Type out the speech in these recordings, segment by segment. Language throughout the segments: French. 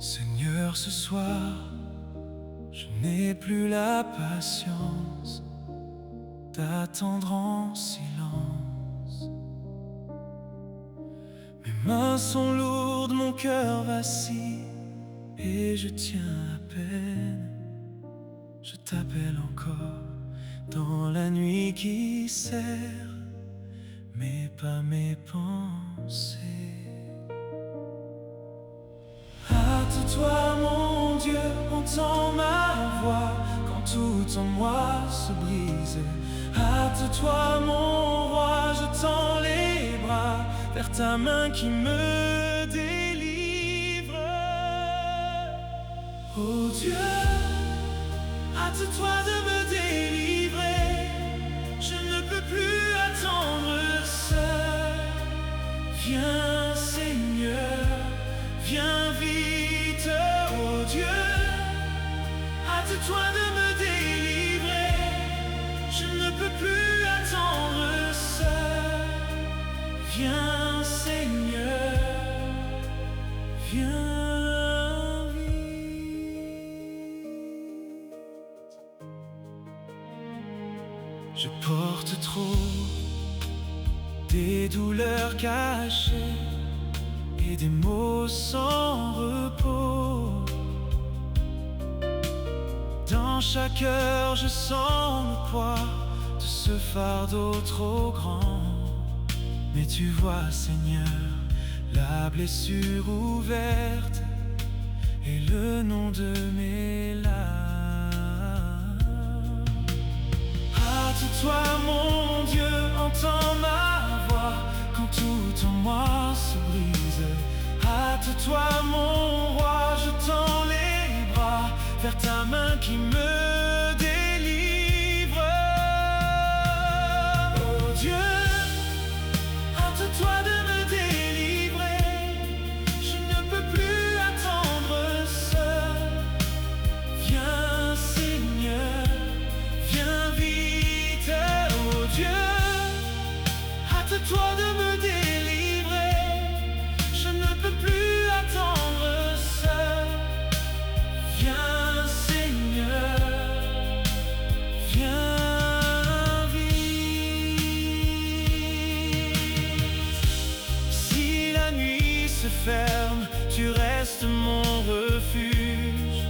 Seigneur, ce soir, je n'ai plus la patience d'attendre en silence. Mes mains sont lourdes, mon cœur vacille, et je tiens à peine. Je t'appelle encore dans la nuit qui serre, mais pas mes pensées. Hâte-toi, mon Dieu, entends ma voix quand tout en moi se brise. Hâte-toi, mon roi, je tends les bras vers ta main qui me délivre. Oh Dieu, hâte-toi de me délivrer. Je ne peux plus attendre seul. Viens, Seigneur, viens vite, oh Dieu. Hâte-toi de me délivrer. Je ne peux plus attendre seul. Viens, Seigneur, viens vite. Je porte trop des douleurs cachées et des mots sans repos. Dans chaque heure je sens le poids de ce fardeau trop grand. Mais tu vois, Seigneur, la blessure ouverte et le nom de mes larmes. Hâte-toi, mon Dieu, entends ma voix quand tout en moi se brise. Hâte-toi, mon roi, je tends les bras vers ta main qui me délivre. Oh Dieu, hâte-toi de me délivrer. Je ne peux plus attendre seul. Viens, Seigneur, viens vite, oh Dieu. Hâte-toi de me délivrer. Je ne peux plus attendre seul. Viens, Seigneur, viens vite. Si la nuit se ferme, tu restes mon refuge.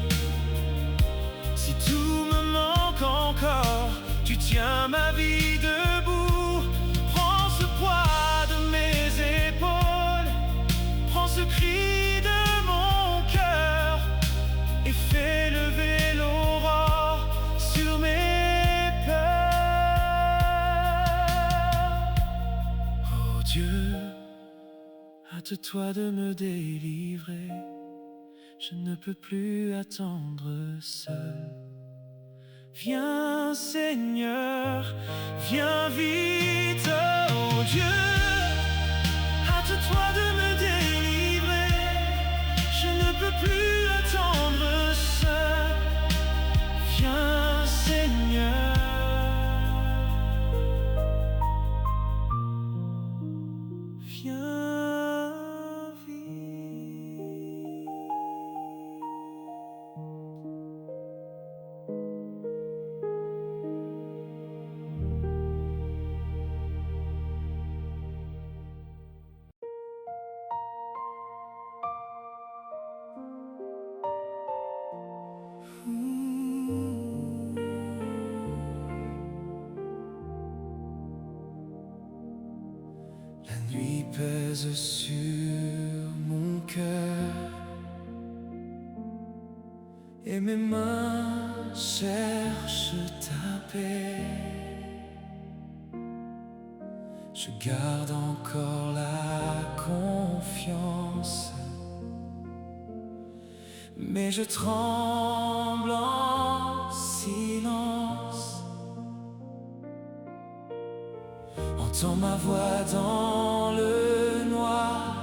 Si tout me manque encore, tu tiens ma vie debout. Prends ce poids de mes épaules, prends ce cri de mon cœur et fais lever l'aurore sur mes peurs. Oh Dieu, hâte-toi de me délivrer. Je ne peux plus attendre seul. Viens, Seigneur, viens vite, oh Dieu. Hâte-toi de me délivrer. Je ne peux plus attendre seul. Viens, Seigneur, viens vite. La nuit pèse sur mon cœur et mes mains cherchent ta paix. Je garde encore la confiance, mais je tremble en silence. Entends ma voix dans le noir.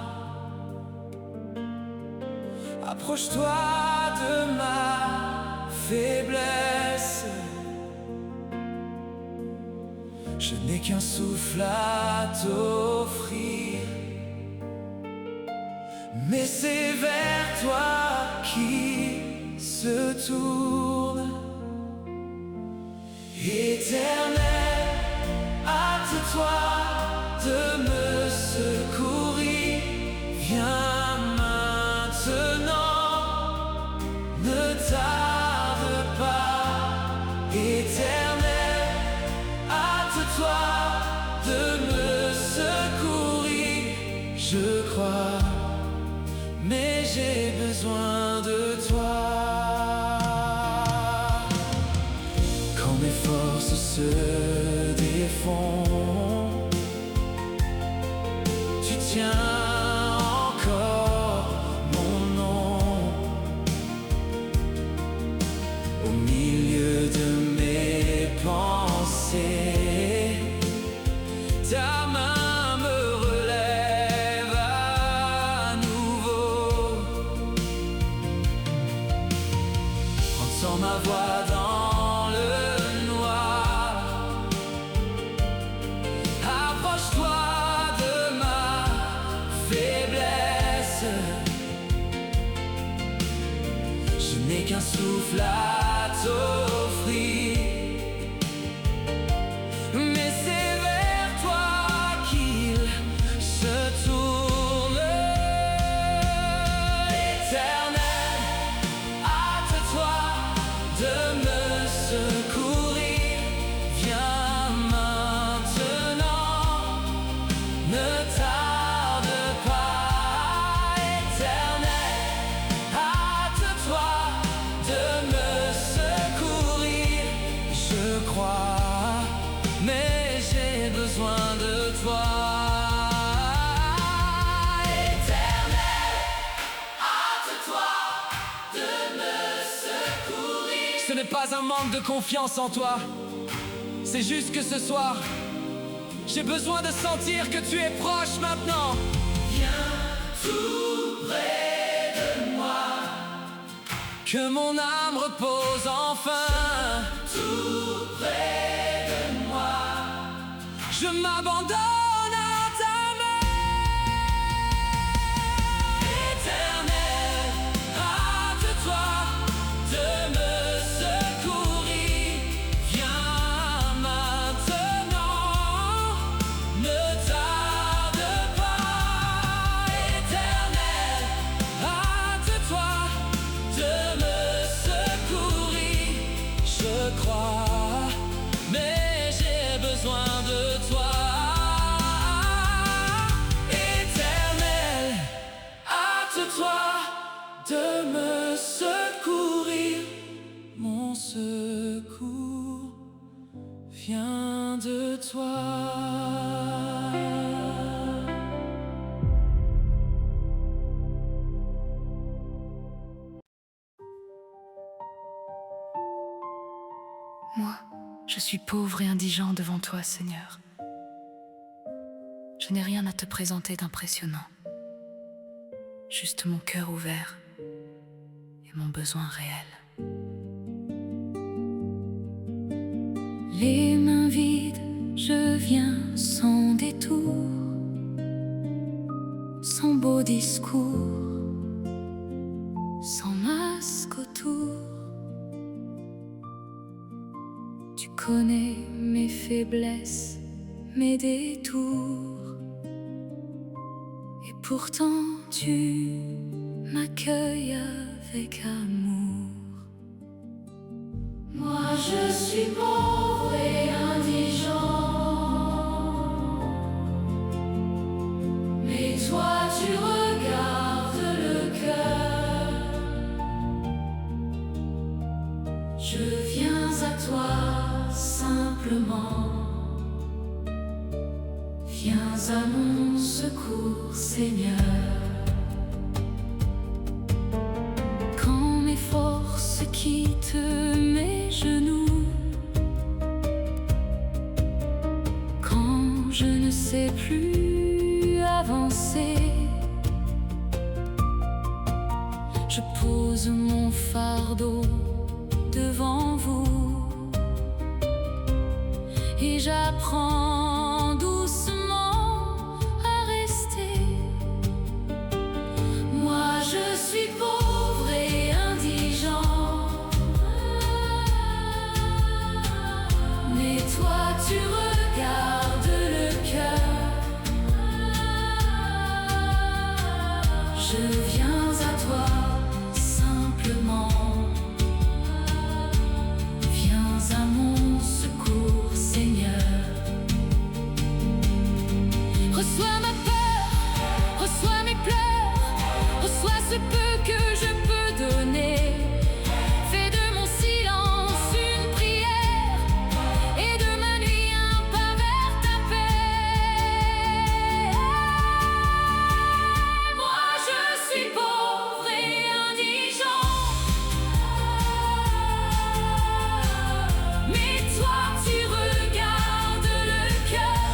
Approche-toi de ma faiblesse. Je n'ai qu'un souffle à t'offrir. mais c'est vers toi qu'il se tourne. Éternel, hâte-toi de me secourir. Viens maintenant, ne tarde pas. Éternel, hâte-toi de me secourir. Je crois, mais j'ai besoin de toi. Quand mes forces se défont, tu tiens encore mon nom au milieu de mes pensées. Ta main me relève à nouveau. Entends ma voix dans le noir. Approche-toi de ma faiblesse. Je n'ai qu'un souffle à t'offrir, mais c'est vers toi qu'il se tourne. Éternel, hâte-toi de me secourir. Viens maintenant, ne tarde pas. Éternel, hâte-toi de me secourir. Je crois, mais j'ai besoin de toi. Éternel, hâte-toi de me secourir. Ce n'est pas un manque de confiance en toi, c'est juste que ce soir, j'ai besoin de sentir que tu es proche maintenant. Viens tout près de moi, que mon âme repose enfin. Tout près de moi, je m'abandonne à ta main. Éternel, hâte-toi de me secourir. Viens maintenant, ne tarde pas. Éternel, hâte-toi de me secourir. Je crois, mais j'ai besoin de toi. Éternel, hâte-toi de me secourir. Mon secours vient de toi. Moi, je suis pauvre et indigent devant toi, Seigneur. Je n'ai rien à te présenter d'impressionnant, juste mon cœur ouvert et mon besoin réel. Les mains vides, je viens sans détour, sans beau discours, sans masque autour. Tu connais mes faiblesses, mes détours, et pourtant tu m'accueilles avec amour. Moi je suis pauvre et indigent, mais toi tu regardes le cœur. Je viens à toi simplement, viens à mon secours, Seigneur. Quand mes forces quittent mes genoux, quand je ne sais plus avancer, je pose mon fardeau devant vous et j'apprends doucement à rester. Je viens à toi simplement. Viens à mon secours, Seigneur. Reçois ma peur, reçois mes pleurs, reçois ce peu que je peux donner. Fais de mon silence une prière et de ma nuit un pas vers ta paix. Moi je suis pauvre et indigent, mais toi tu regardes le cœur.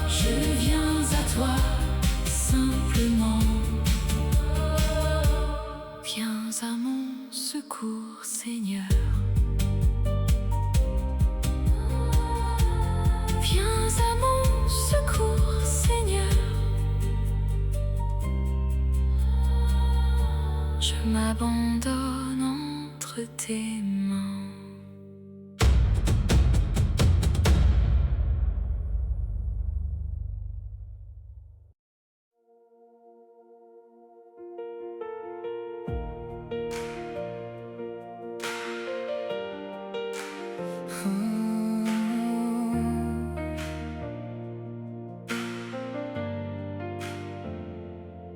Je viens à toi simplement. Viens à mon secours, Seigneur. Viens à mon secours, Seigneur. Je m'abandonne entre tes mains.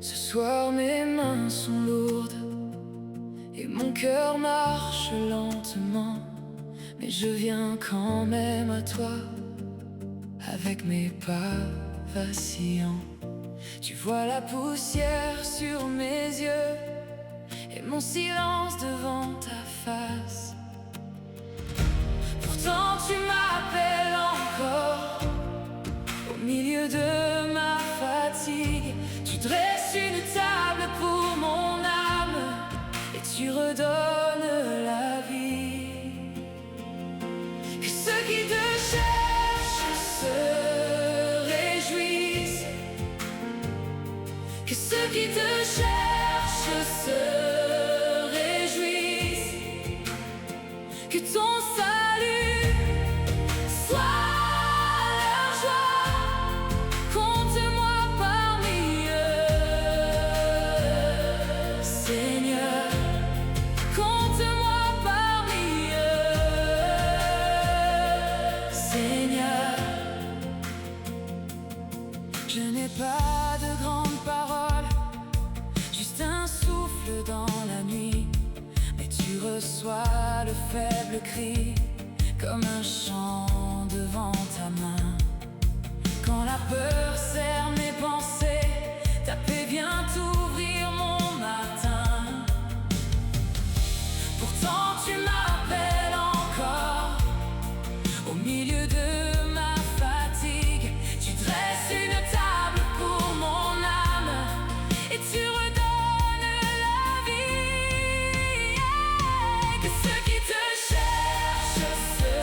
Ce soir mes mains sont lourdes et mon cœur marche lentement, mais je viens quand même à toi avec mes pas vacillants. Tu vois la poussière sur mes yeux et mon silence devant ta face. Pourtant tu m'appelles encore au milieu de ma fatigue. Tu dresses une table pour mon âme et tu redonnes la vie. Que ceux qui te cherchent se réjouissent, que ceux qui te cherchent se réjouissent, que ton salut soit leur joie. Compte-moi parmi eux, Seigneur. Compte-moi parmi eux, Seigneur. Je n'ai pas de grandes paroles, juste un souffle dans la nuit, mais tu reçois le faible cri comme un chant devant ta main. Quand la peur serre mes pensées, ta paix vient ouvrir mon matin. Pourtant tu m'appelles encore au milieu de ma fatigue. Tu dresses une table pour mon âme et tu redonnes la vie. Que ceux qui te cherchent se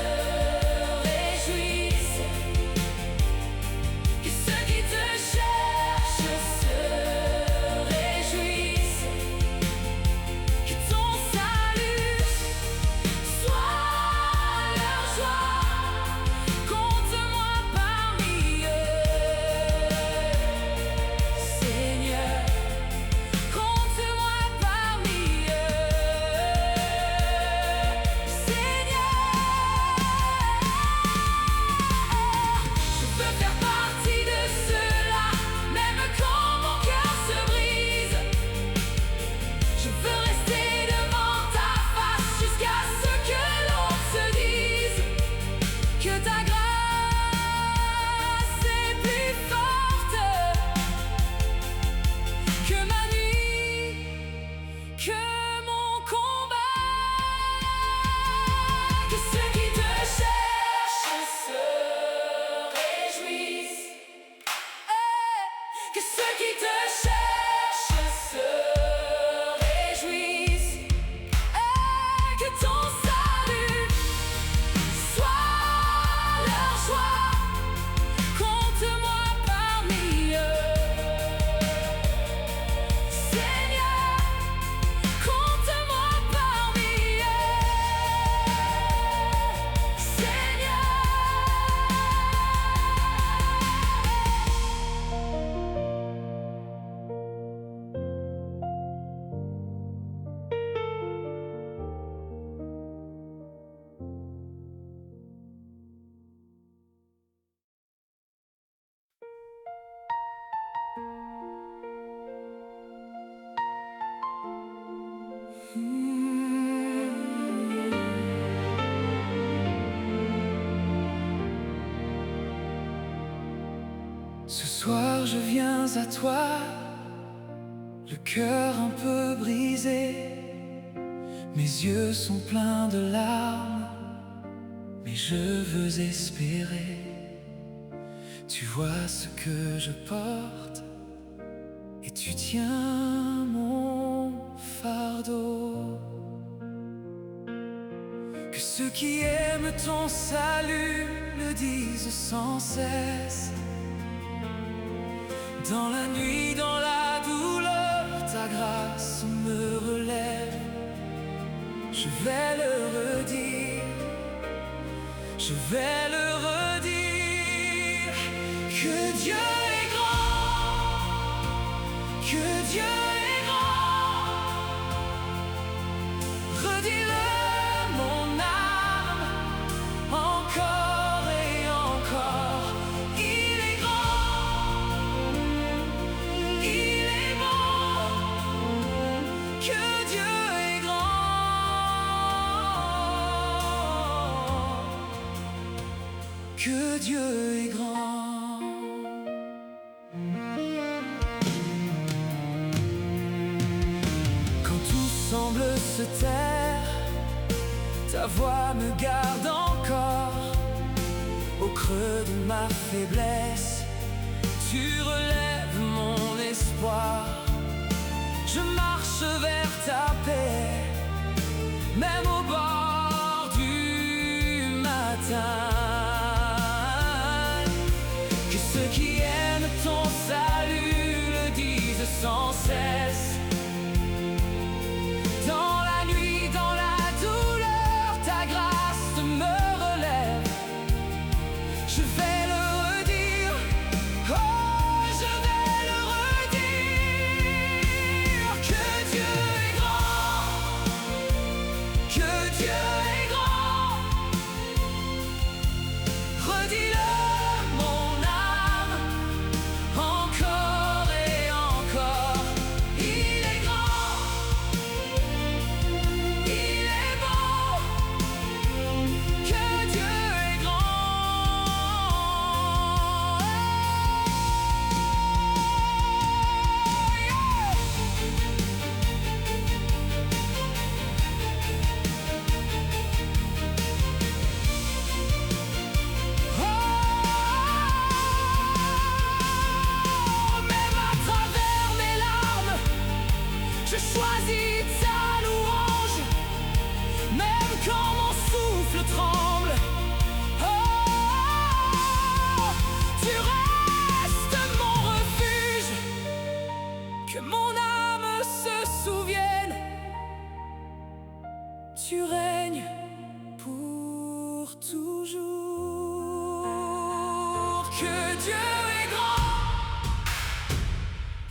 réjouissent, que ceux qui te cherchent se réjouissent, que ton salut soit leur joie. Compte-moi parmi eux, Seigneur. Compte-moi parmi eux, Seigneur. Je veux faire partie de ceux-là, même quand mon cœur se brise. Je veux rester devant ta face jusqu'à ce que l'autre se dise que ta grâce est plus forte que ma nuit, que mon combat. Que ceux qui te cherchent se réjouissent, que ceux qui te cherchent se réjouissent, que ton salut soit leur joie. Compte-moi parmi eux, Seigneur. Compte-moi parmi eux, Seigneur. je viens à toi, le cœur un peu brisé. Mes yeux sont pleins de larmes, mais je veux espérer. Tu vois ce que je porte, et tu tiens mon fardeau. Que ceux qui aiment ton salut le disent sans cesse. Dans la nuit, dans la douleur, ta grâce me relève. Je vais le redire, je vais le redire. Que Dieu est grand, que Dieu est grand. Redis-le, mon âme, encore et encore. Il est grand, il est bon. Que Dieu est grand, que Dieu est grand. Semble se taire, ta voix me garde encore. Au creux de ma faiblesse, tu relèves mon espoir. Je marche vers ta paix, même au bord du matin. Que ceux qui aiment ton salut le disent sans cesse. Dans la nuit, dans la douleur, ta grâce me relève. Je vais le redire, oh, je vais le redire. Que Dieu est grand, que Dieu est grand. Redis-le, mon âme, encore et encore. Il est grand, il est bon, que Dieu est même à travers mes larmes, je choisis ta louange. Même quand mon souffle tremble, oh, tu restes mon refuge. Que mon âme se souvienne, tu règnes pour toujours. Que Dieu est grand,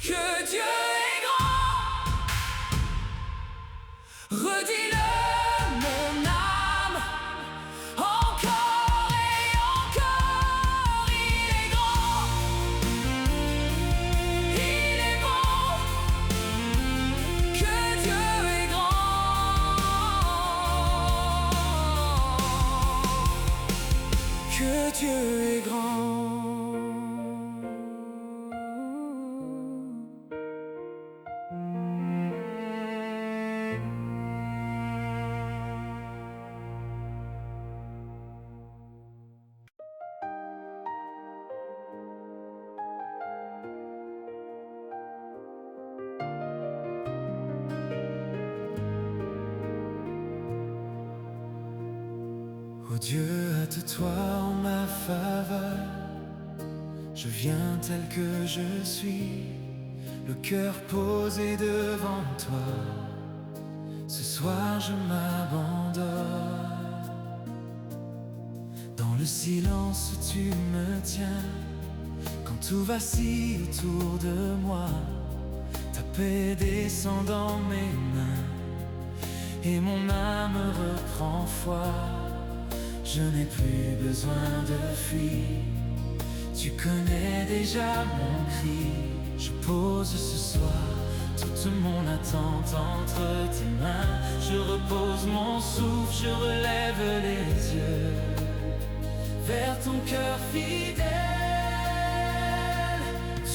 que Dieu est grand. Redis-le, mon âme, encore et encore. Il est grand, il est bon. Que Dieu est grand, que Dieu est grand. Oh Dieu, hâte-toi en ma faveur. Je viens tel que je suis, le cœur posé devant toi. Ce soir je m'abandonne. Dans le silence tu me tiens. Quand tout vacille autour de moi, ta paix descend dans mes mains et mon âme reprend foi. Je n'ai plus besoin de fuir, tu connais déjà mon cri. Je pose ce soir toute mon attente entre tes mains. Je repose mon souffle, je relève les yeux vers ton cœur fidèle.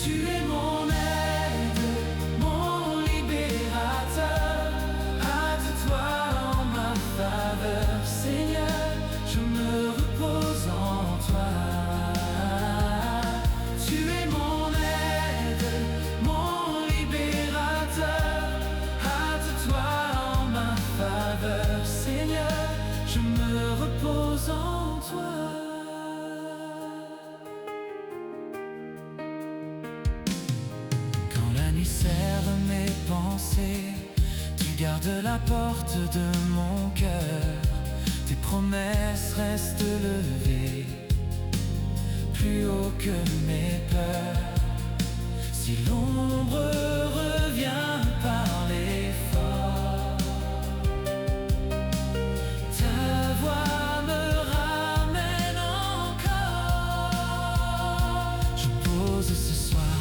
Tu es mon aide, mon libérateur. Hâte-toi en ma faveur, Seigneur, je me repose en toi. Tu es mon aide, mon libérateur. Hâte-toi en ma faveur, Seigneur, je me repose en toi. Quand la nuit serre mes pensées, tu gardes la porte de mon cœur. Tes promesses restent levées, plus haut que mes peurs. Si l'ombre revient par l'effort, ta voix me ramène encore. Je pose ce soir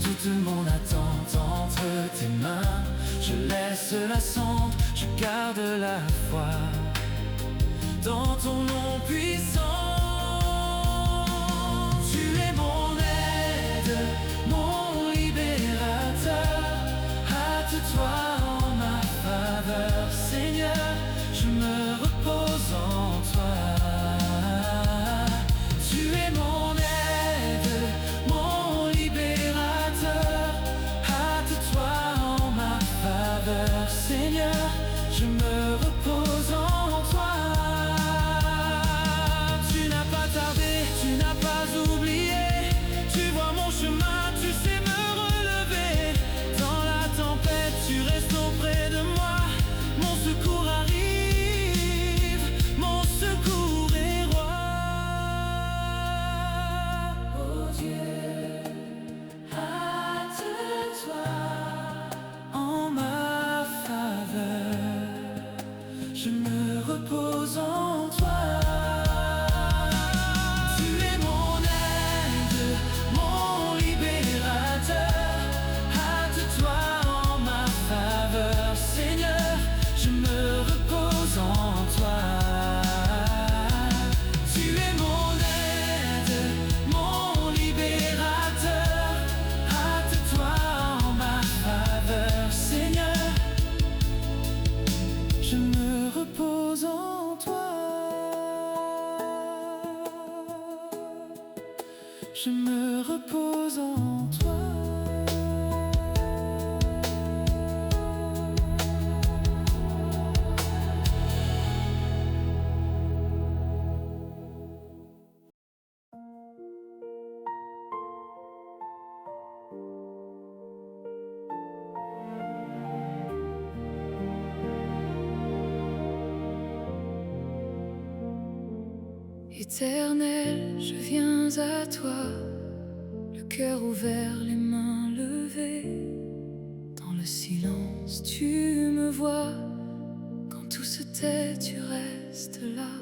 toute mon attente entre tes mains. Je laisse la sonde, je garde la foi dans ton nom puissant. Tu es mon aide, mon libérateur. Hâte-toi en ma faveur, Seigneur, je me repose en toi. Tu es mon aide, mon libérateur. Hâte-toi en ma faveur, Seigneur, je me repose en toi. Tu n'as pas tardé, tu n'as pas oublié. Tu vois mon chemin, tu sais me relever. Dans la tempête, tu restes auprès de moi. Mon secours arrive, mon secours est roi. Oh Dieu, hâte-toi en ma faveur, je me repose en toi. Tu es mon aide, mon libérateur. Hâte-toi en ma faveur, Seigneur, je me repose en toi. Tu es mon aide, mon libérateur. Hâte-toi en ma faveur, Seigneur, je me repose en toi. Je me repose en toi. Éternel, je viens à toi, le cœur ouvert, les mains levées. Dans le silence, tu me vois. Quand tout se tait, tu restes là.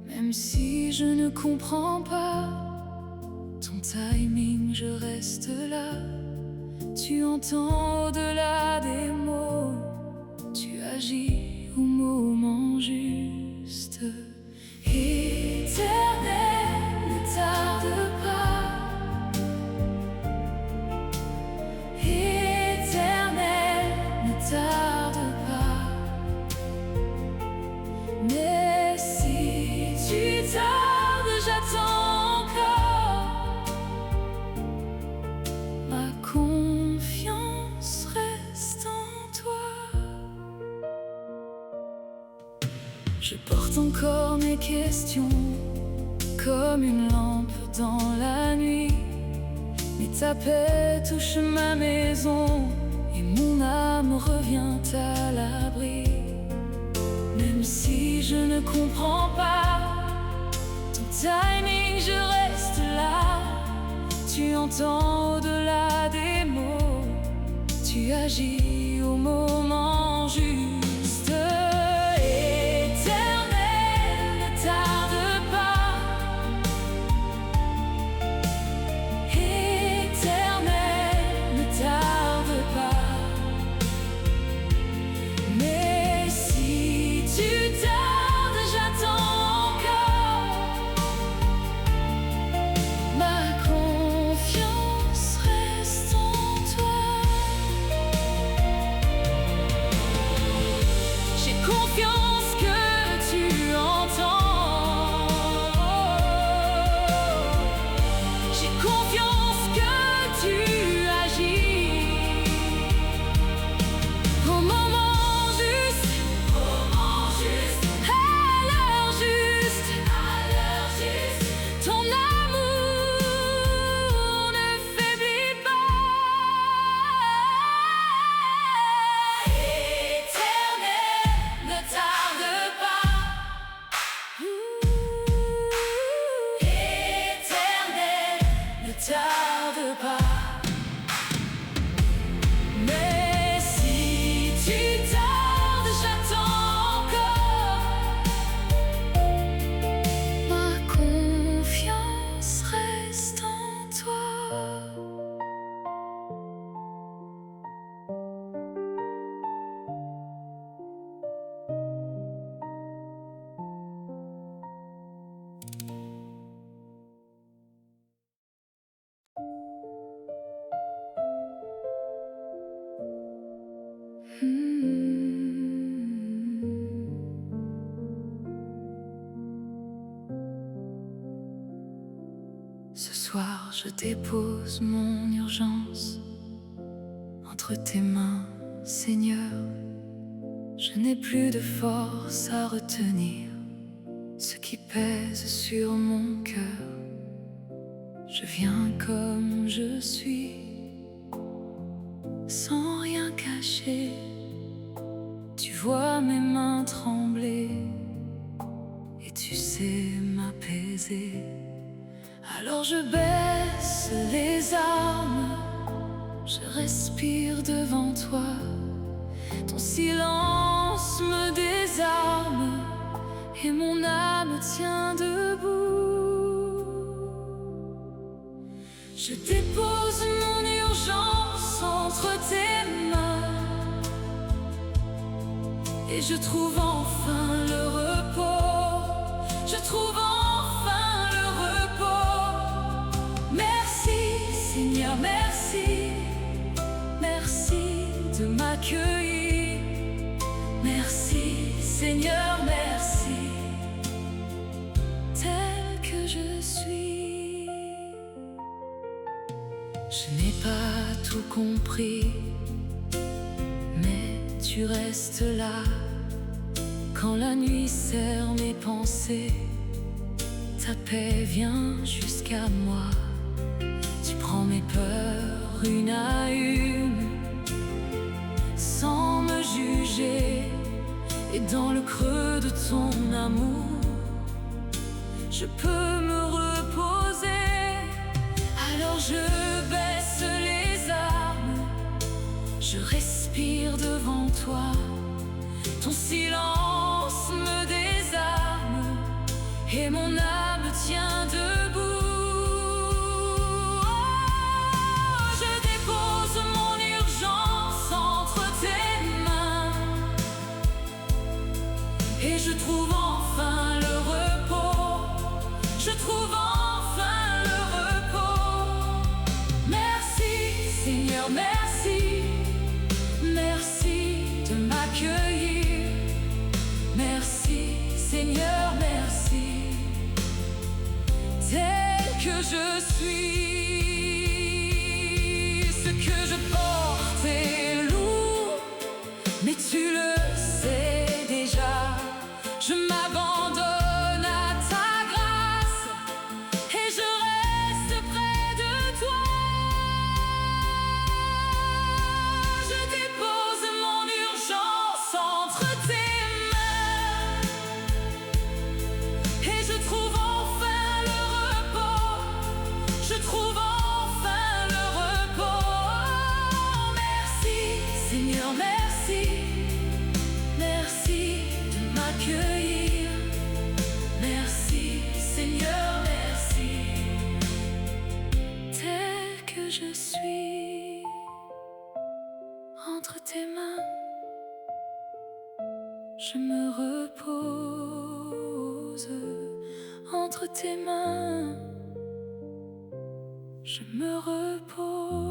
Même si je ne comprends pas ton timing, je reste là. Tu entends au-delà des mots, tu agis au moment juste. Éternel, ne tarde pas. Éternel, ne tarde pas. Mais si tu tardes, j'attends encore. Ma confiance reste en toi. Je porte encore mes questions comme une lampe dans la nuit. Mais ta paix touche ma maison et mon âme revient à l'abri. Même si je ne comprends pas ton timing, je reste là. Tu entends au-delà des mots, tu agis au moment juste. je dépose mon urgence entre tes mains, Seigneur. Je n'ai plus de force à retenir ce qui pèse sur mon cœur. Je viens comme je suis, sans rien cacher. Tu vois mes mains trembler et tu sais m'apaiser. Alors je baisse les armes, je respire devant toi. Ton silence me désarme et mon âme tient debout. Je dépose mon urgence entre tes mains et je trouve enfin le repos. Je trouve enfin le repos. Merci Seigneur, merci. Merci de m'accueillir. Merci Seigneur, merci. Tel que je suis. Je n'ai pas tout compris, mais tu restes là. Quand la nuit serre mes pensées, ta paix vient jusqu'à moi. Tu prends mes peurs une à une, sans me juger. Et dans le creux de ton amour, je peux me reposer. Alors je baisse les armes, je respire devant toi. Ton silence me désarme et mon âme tient debout. Oh, je dépose mon urgence entre tes mains et je trouve enfin le repos. Je trouve enfin le repos. Merci Seigneur, merci. Merci de m'accueillir. Merci Seigneur, merci. Tel que je suis, ce que je porte est lourd, mais tu le sais déjà. Je m'abandonne à ta grâce et je reste près de toi. Je dépose mon urgence entre tes mains et je trouve enfin le repos. Je trouve enfin le repos. Merci Seigneur, merci. Merci de m'accueillir. Merci Seigneur, merci. Tel que je suis, entre tes mains, je me repose. Entre tes mains, je me repose.